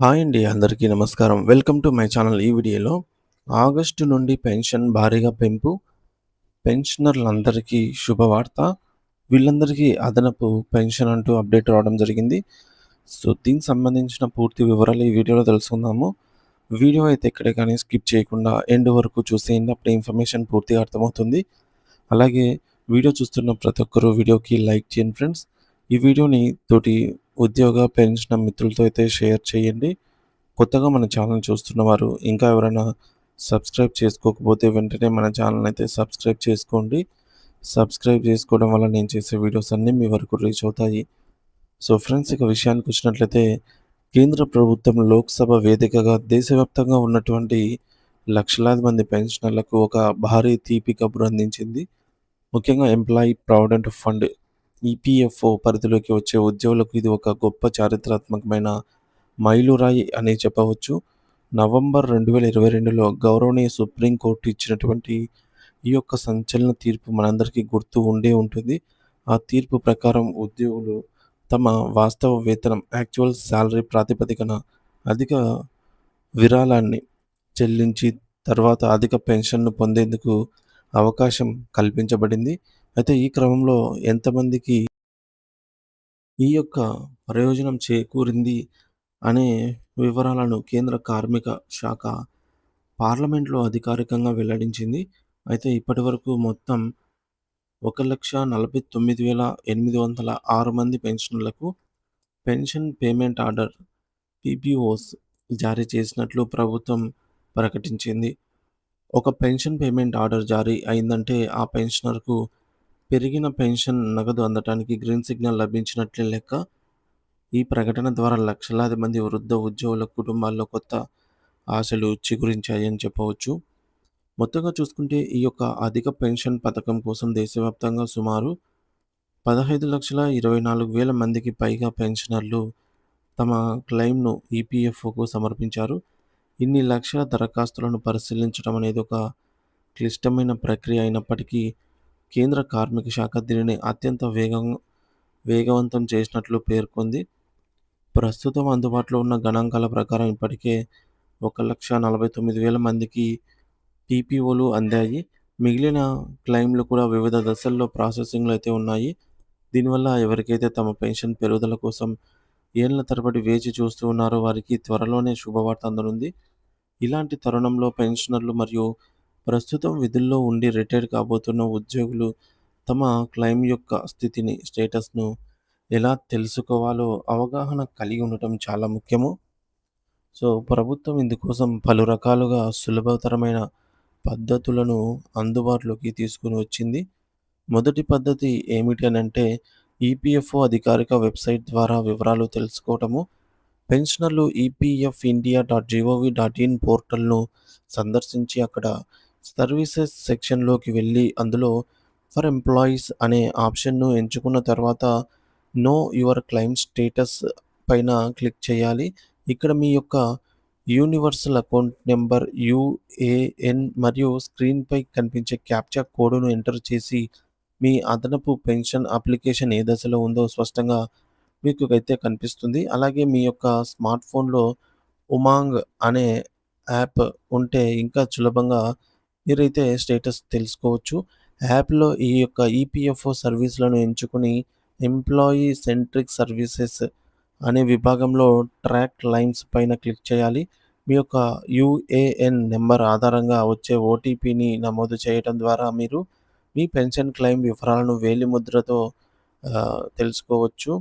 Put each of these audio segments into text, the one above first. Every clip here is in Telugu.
హాయ్ అండి. అందరికీ నమస్కారం. Welcome to my channel. ఈ వీడియోలో ఆగస్టు నుండి పెన్షన్ భారీగా పెంపు, పెన్షనర్లందరికీ శుభవార్త. వీళ్ళందరికీ అదనపు పెన్షన్ అంటూ అప్డేట్ రావడం జరిగింది. సో, దీనికి సంబంధించిన పూర్తి వివరాలు ఈ వీడియోలో తెలుసుకుందాము. వీడియో అయితే ఎక్కడ కానీ స్కిప్ చేయకుండా ఎండ్ వరకు చూసేయండి. అప్పుడే ఇన్ఫర్మేషన్ పూర్తిగా అర్థమవుతుంది. అలాగే వీడియో చూస్తున్న ప్రతి ఒక్కరు వీడియోకి లైక్ చేయండి ఫ్రెండ్స్. ఈ వీడియోని తోటి ఉద్యోగ, పెన్షన్ మిత్రులతో అయితే షేర్ చేయండి. కొత్తగా మన ఛానల్ చూస్తున్నవారు ఇంకా ఎవరైనా సబ్స్క్రైబ్ చేసుకోకపోతే వెంటనే మన ఛానల్ అయితే సబ్స్క్రైబ్ చేసుకోండి. సబ్స్క్రైబ్ చేసుకోవడం వల్ల నేను చేసే వీడియోస్ అన్నీ మీ వరకు రీచ్ అవుతాయి. సో ఫ్రెండ్స్, ఇక విషయానికి వచ్చినట్లయితే కేంద్ర ప్రభుత్వం లోక్సభ వేదికగా దేశవ్యాప్తంగా ఉన్నటువంటి లక్షలాది మంది పెన్షనర్లకు ఒక భారీ తీపి కబురు అందించింది. ముఖ్యంగా ఎంప్లాయీ ప్రావిడెంట్ ఫండ్ ఈపీఎఫ్ఓ పరిధిలోకి వచ్చే ఉద్యోగులకు ఇది ఒక గొప్ప చారిత్రాత్మకమైన మైలురాయి అని చెప్పవచ్చు. నవంబర్ 2022లో గౌరవనీయ సుప్రీంకోర్టు ఇచ్చినటువంటి ఈ యొక్క సంచలన తీర్పు మనందరికీ గుర్తు ఉండే ఉంటుంది. ఆ తీర్పు ప్రకారం ఉద్యోగులు తమ వాస్తవ వేతనం యాక్చువల్ సాలరీ ప్రాతిపదికన అధిక విరాళాన్ని చెల్లించి తర్వాత అధిక పెన్షన్‌ను పొందేందుకు అవకాశం కల్పించబడింది. అయితే ఈ క్రమంలో ఎంతమందికి ఈ యొక్క ప్రయోజనం చేకూరింది అనే వివరాలను కేంద్ర కార్మిక శాఖ పార్లమెంట్లో అధికారికంగా వెల్లడించింది. అయితే ఇప్పటివరకు మొత్తం 1,49,806 మంది పెన్షనర్లకు పెన్షన్ పేమెంట్ ఆర్డర్ పీపీఓస్ జారీ చేసినట్లు ప్రభుత్వం ప్రకటించింది. ఒక పెన్షన్ పేమెంట్ ఆర్డర్ జారీ అయిందంటే ఆ పెన్షనర్‌కు పెరిగిన పెన్షన్ నగదు అందటానికి గ్రీన్ సిగ్నల్ లభించినట్లే లెక్క. ఈ ప్రకటన ద్వారా లక్షలాది మంది వృద్ధ ఉద్యోగుల కుటుంబాల్లో కొత్త ఆశలు చిగురించాయని చెప్పవచ్చు. మొత్తంగా చూసుకుంటే ఈ యొక్క అధిక పెన్షన్ పథకం కోసం దేశవ్యాప్తంగా సుమారు 15,24,000 మందికి పైగా పెన్షనర్లు తమ క్లెయిమ్‌ను ఈపీఎఫ్ఓకు సమర్పించారు. ఇన్ని లక్షల దరఖాస్తులను పరిశీలించడం అనేది ఒక క్లిష్టమైన ప్రక్రియ అయినప్పటికీ కేంద్ర కార్మిక శాఖ దీనిని అత్యంత వేగవంతం చేసినట్లు పేర్కొంది. ప్రస్తుతం అందుబాటులో ఉన్న గణాంకాల ప్రకారం ఇప్పటికే 1,49,000 మందికి పీపీఓలు అందాయి. మిగిలిన క్లెయిమ్‌లు కూడా వివిధ దశల్లో ప్రాసెసింగ్‌లో అయితే ఉన్నాయి. దీనివల్ల ఎవరికైతే తమ పెన్షన్ పెరుగుదల కోసం ఏళ్ల తరబడి వేచి చూస్తూ ఉన్నారో వారికి త్వరలోనే శుభవార్త అందనుంది. ఇలాంటి తరుణంలో పెన్షనర్లు మరియు ప్రస్తుతం విధుల్లో ఉండి రిటైర్ కాబోతున్న ఉద్యోగులు తమ క్లెయిమ్ యొక్క స్టేటస్‌ను ఎలా తెలుసుకోవాలో అవగాహన కలిగి ఉండటం చాలా ముఖ్యము. సో, ప్రభుత్వం ఇందుకోసం పలు రకాలుగా సులభతరమైన పద్ధతులను అందుబాటులోకి తీసుకొని వచ్చింది. మొదటి పద్ధతి ఏమిటి అనంటే ఈపీఎఫ్ఓ అధికారిక వెబ్‌సైట్ ద్వారా వివరాలు తెలుసుకోవటము. పెన్షనర్లు ఈపీఎఫ్ఇండియా.gov.in పోర్టల్‌ను సందర్శించి అక్కడ సర్వీసెస్ సెక్షన్‌లోకి వెళ్ళి అందులో ఫర్ ఎంప్లాయీస్ అనే ఆప్షన్‌ను ఎంచుకున్న తర్వాత నో యువర్ క్లెయిమ్ స్టేటస్ పైన క్లిక్ చేయాలి. ఇక్కడ మీ యొక్క యూనివర్సల్ అకౌంట్ నంబర్ యూఏఎన్ మరియు స్క్రీన్‌పై కనిపించే క్యాప్చా కోడ్‌ను ఎంటర్ చేసి మీ అదనపు పెన్షన్ అప్లికేషన్ ఏ దశలో ఉందో స్పష్టంగా మీకు అయితే కనిపిస్తుంది. అలాగే మీ యొక్క స్మార్ట్ ఫోన్‌లో ఉమాంగ్ అనే యాప్ ఉంటే ఇంకా సులభంగా మీరైతే స్టేటస్ తెలుసుకోవచ్చు. యాప్‌లో ఈ యొక్క ఈపీఎఫ్ఓ సర్వీస్‌లను ఎంచుకొని ఎంప్లాయీ సెంట్రిక్ సర్వీసెస్ అనే విభాగంలో ట్రాక్ లైన్స్ పైన క్లిక్ చేయాలి. మీ యొక్క యూఏఎన్ నంబర్ ఆధారంగా వచ్చే ఓటీపీని నమోదు చేయడం ద్వారా మీరు మీ పెన్షన్ క్లెయిమ్ వివరాలను వేలిముద్రతో తెలుసుకోవచ్చు.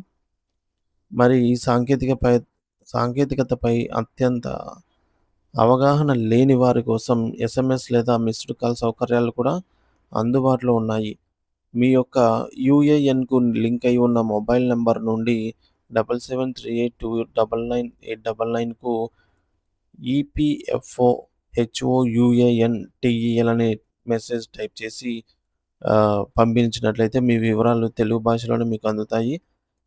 మరి ఈ సాంకేతికతపై అత్యంత అవగాహన లేని వారి కోసం ఎస్ఎంఎస్ లేదా మిస్డ్ కాల్ సౌకర్యాలు కూడా అందుబాటులో ఉన్నాయి. మీ యొక్క యూఏఎన్‌కు లింక్ అయి ఉన్న మొబైల్ నంబర్ నుండి 7738299899కు ఈపీఎఫ్ఓ హెచ్ఓయూఏఎన్‌టీఈఎల్ అనే మెసేజ్ టైప్ చేసి పంపించినట్లయితే మీ వివరాలు తెలుగు భాషలోనే మీకు అందుతాయి.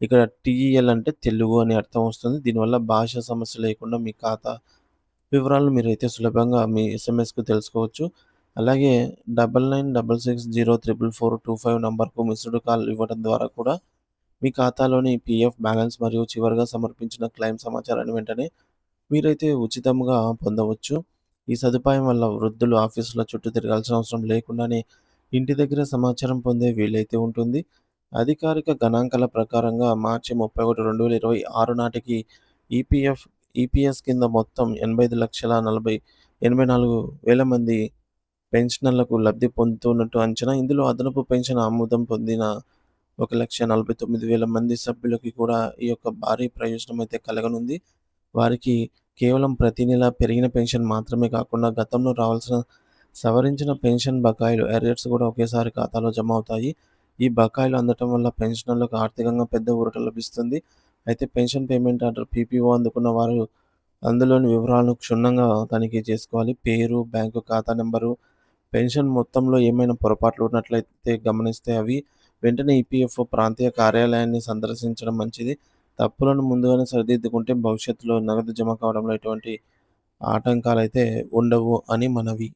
ఇక్కడ టీఈఎల్ అంటే తెలుగు అని అర్థం వస్తుంది. దీనివల్ల భాషా సమస్య లేకుండా మీ ఖాతా వివరాలను మీరైతే సులభంగా మీ ఎస్ఎంఎస్‌కు తెలుసుకోవచ్చు. అలాగే 9966604425 నంబర్‌కు మిస్డ్ కాల్ ఇవ్వడం ద్వారా కూడా మీ ఖాతాలోని పీఎఫ్ బ్యాలెన్స్ మరియు చివరగా సమర్పించిన క్లెయిమ్ సమాచారాన్ని వెంటనే మీరైతే ఉచితంగా పొందవచ్చు. ఈ సదుపాయం వల్ల వృద్ధులు ఆఫీసుల చుట్టూ తిరగాల్సిన అవసరం లేకుండానే ఇంటి దగ్గర సమాచారం పొందే వీలైతే ఉంటుంది. అధికారిక గణాంకాల ప్రకారంగా మార్చి 31, 2026 నాటికి ఈపీఎఫ్ ఈపీఎస్ కింద మొత్తం 85,84,000 మంది పెన్షనర్లకు లబ్ధి పొందుతున్నట్టు అంచనా. ఇందులో అదనపు పెన్షన్ ఆమోదం పొందిన 1,49,000 మంది సభ్యులకి కూడా ఈ యొక్క భారీ ప్రయోజనం అయితే కలగనుంది. వారికి కేవలం ప్రతి నెల పెరిగిన పెన్షన్ మాత్రమే కాకుండా గతంలో రావాల్సిన సవరించిన పెన్షన్ బకాయిలు అరియర్స్ కూడా ఒకేసారి ఖాతాలో జమ అవుతాయి. ఈ బకాయిలు అందటం వల్ల పెన్షనర్లకు ఆర్థికంగా పెద్ద ఊరట లభిస్తుంది. అయితే పెన్షన్ పేమెంట్ ఆర్డర్ పీపీఓ అందుకున్న వారు అందులోని వివరాలను క్షుణ్ణంగా తనిఖీ చేసుకోవాలి. పేరు, బ్యాంకు ఖాతా నంబరు, పెన్షన్ మొత్తంలో ఏమైనా పొరపాట్లు ఉన్నట్లయితే గమనిస్తే అవి వెంటనే ఈపీఎఫ్ఓ ప్రాంతీయ కార్యాలయాన్ని సందర్శించడం మంచిది. తప్పులను ముందుగానే సరిదిద్దుకుంటే భవిష్యత్తులో నగదు జమ కావడంలో ఎటువంటి ఆటంకాలైతే ఉండవు అని మనవి.